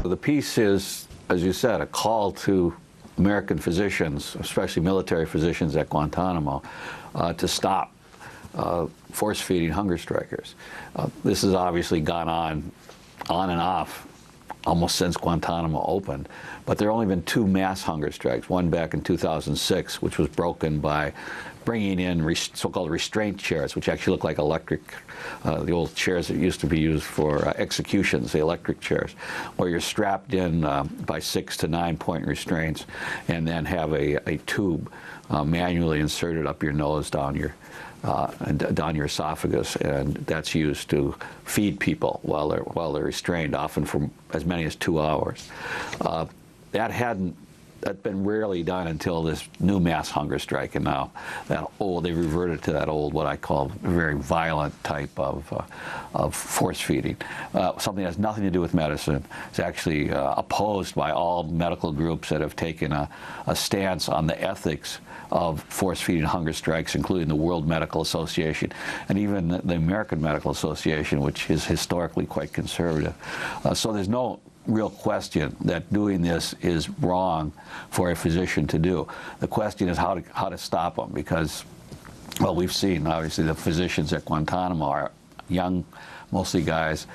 The piece is, as you said, a call to American physicians, especially military physicians at Guantánamo, to stop force-feeding hunger strikers. This has obviously gone on and off almost since Guantánamo opened, but there have only been 2 mass hunger strikes, one back in 2006, which was broken by bringing in so-called restraint chairs, which actually look like electric, the old chairs that used to be used for executions, the electric chairs, where you're strapped in by 6 to 9 point restraints and then have a tube manually inserted up your nose, down your esophagus, and that's used to feed people while they're restrained, often for as many as 2 hours. That's been rarely done until this new mass hunger strike, and now they reverted to that old, what I call, very violent type of force feeding. Something that has nothing to do with medicine. It's actually opposed by all medical groups that have taken a stance on the ethics of force-feeding hunger strikes, including the World Medical Association and even the American Medical Association, which is historically quite conservative. So there's no real question that doing this is wrong for a physician to do. The question is how to stop them, because, well, we've seen, obviously, the physicians at Guantánamo are young, mostly guys,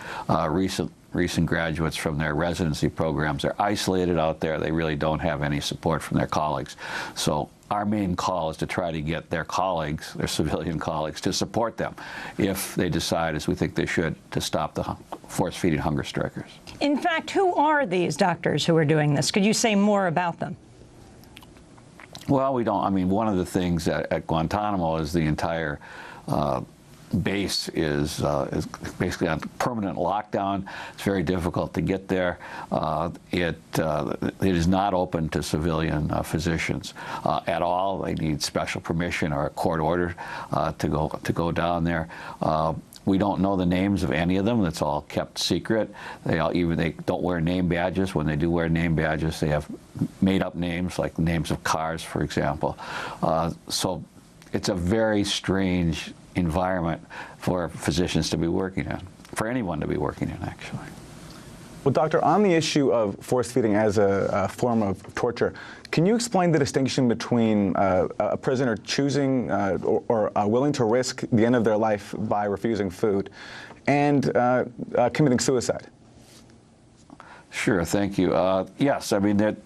recent graduates from their residency programs. They're isolated out there. They really don't have any support from their colleagues. So our main call is to try to get their colleagues, their civilian colleagues, to support them if they decide, as we think they should, to stop the force-feeding hunger strikers. In fact, who are these doctors who are doing this? Could you say more about them? Well, we don't. I mean, one of the things at Guantánamo is the entire base is basically on permanent lockdown. It's very difficult to get there. It is not open to civilian physicians at all. They need special permission or a court order to go down there. We don't know the names of any of them. That's all kept secret. They don't wear name badges. When they do wear name badges, they have made-up names, like names of cars, for example. So it's a very strange environment for physicians to be working in, for anyone to be working in, actually. Well, doctor, on the issue of force feeding as a form of torture, can you explain the distinction between a prisoner choosing or willing to risk the end of their life by refusing food and committing suicide? Sure, thank you. Yes, I mean,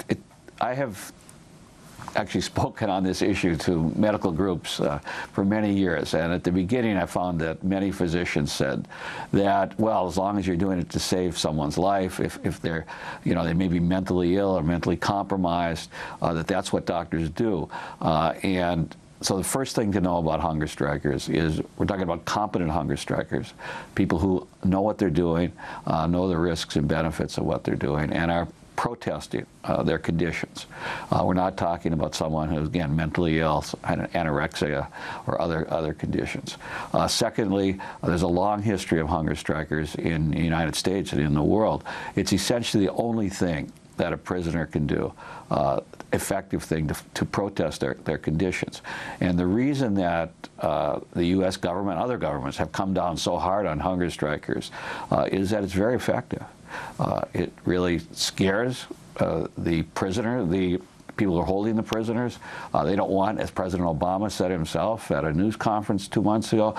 I have actually spoken on this issue to medical groups for many years, and at the beginning I found that many physicians said that, well, as long as you're doing it to save someone's life, if they're, they may be mentally ill or mentally compromised, that's what doctors do. And so the first thing to know about hunger strikers is we're talking about competent hunger strikers, people who know what they're doing, know the risks and benefits of what they're doing, and are protesting their conditions. We're not talking about someone who's, again, mentally ill, anorexia, or other conditions. Secondly, there's a long history of hunger strikers in the United States and in the world. It's essentially the only thing that a prisoner can do, effective thing to protest their conditions. And the reason that the U.S. government, other governments, have come down so hard on hunger strikers is that it's very effective. It really scares the prisoner, the people who are holding the prisoners. They don't want, as President Obama said himself at a news conference 2 months ago,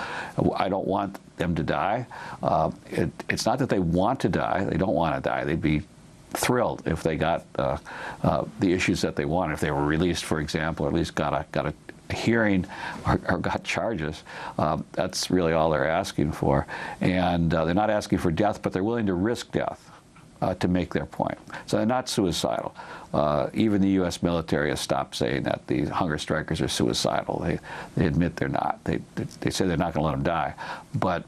I don't want them to die. It's not that they want to die. They don't want to die. They'd be thrilled if they got the issues that they want. If they were released, for example, or at least got a hearing or got charges. That's really all they're asking for. And they're not asking for death, but they're willing to risk death to make their point. So they're not suicidal. Even the U.S. military has stopped saying that the hunger strikers are suicidal. They admit they're not. They say they're not going to let them die. But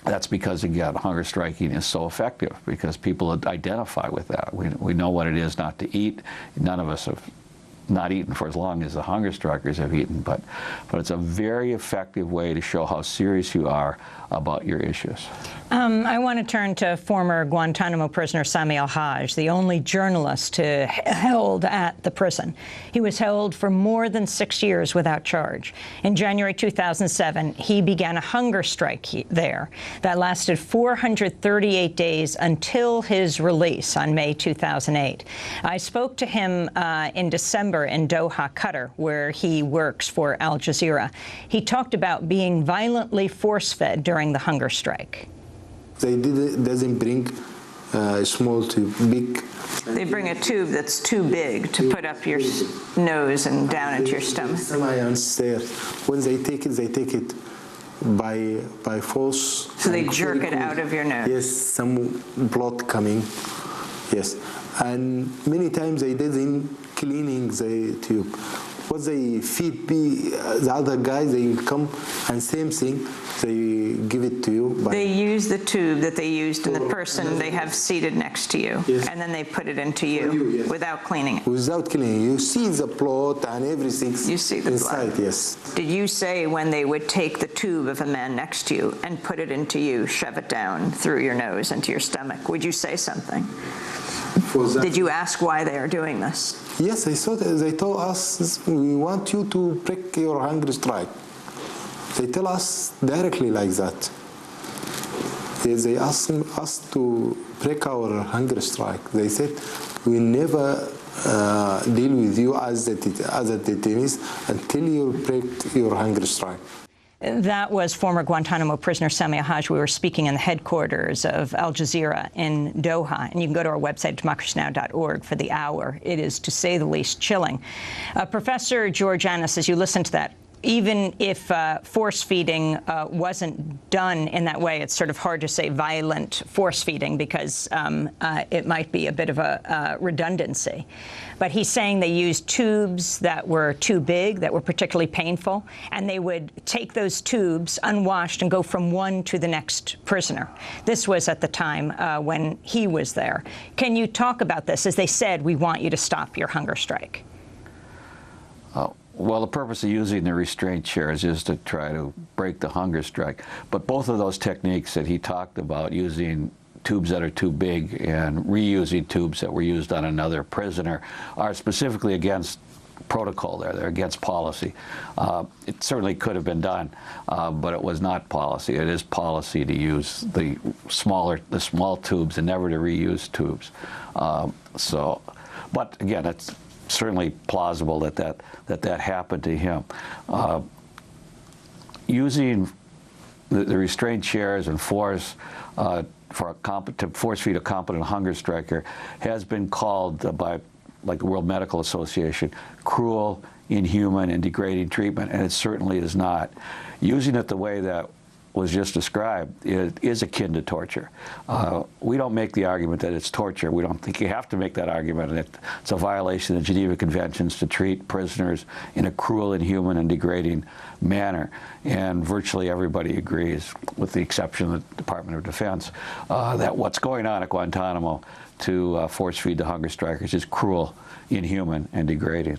that's because, again, hunger striking is so effective, because people identify with that. We know what it is not to eat. None of us have not eaten for as long as the hunger strikers have eaten, but it's a very effective way to show how serious you are about your issues. I want to turn to former Guantánamo prisoner Sami al-Haj, the only journalist held at the prison. He was held for more than 6 years without charge. In January 2007, he began a hunger strike there that lasted 438 days until his release on May 2008. I spoke to him in December in Doha, Qatar, where he works for Al Jazeera. He talked about being violently force-fed during the hunger strike. They doesn't bring small to big. They bring a tube that's too big to put up your nose and down into your stomach. When they take it by force. So they jerk it out of your nose. Yes, some blood coming. Yes, and many times they didn't cleaning the tube. What they feed the other guys, they come and same thing, they give it to you. They use the tube that they used in the person they have seated next to you, yes. And then they put it into you, yes. Without cleaning it. Without cleaning, you see the blood and everything. You see the inside, blood. Yes. Did you say when they would take the tube of a man next to you and put it into you, shove it down through your nose into your stomach? Would you say something? Did you ask why they are doing this? Yes, they told us, we want you to break your hunger strike. They tell us directly like that. They asked us to break our hunger strike. They said, we never deal with you as a detainees until you break your hunger strike. That was former Guantánamo prisoner Sami al-Haj. We were speaking in the headquarters of Al Jazeera in Doha. And you can go to our website, democracynow.org, for the hour. It is, to say the least, chilling. Professor George Annas, as you listen to that, even if force-feeding wasn't done in that way, it's sort of hard to say violent force-feeding because it might be a bit of a redundancy. But he's saying they used tubes that were too big, that were particularly painful, and they would take those tubes unwashed and go from one to the next prisoner. This was at the time when he was there. Can you talk about this? As they said, we want you to stop your hunger strike. Well, the purpose of using the restraint chairs is to try to break the hunger strike. But both of those techniques that he talked about, using tubes that are too big and reusing tubes that were used on another prisoner, are specifically against protocol there. They're against policy. It certainly could have been done, but it was not policy. It is policy to use the small tubes and never to reuse tubes. But again, it's certainly plausible that happened to him. Using the restraint chairs and force to force feed a competent hunger striker has been called by, like, the World Medical Association, cruel, inhuman, and degrading treatment, and it certainly is not. Using it the way that was just described, it is akin to torture. We don't make the argument that it's torture. We don't think you have to make that argument. And it's a violation of the Geneva Conventions to treat prisoners in a cruel, inhuman, and degrading manner. And virtually everybody agrees, with the exception of the Department of Defense, that what's going on at Guantánamo to force feed the hunger strikers is cruel, inhuman, and degrading.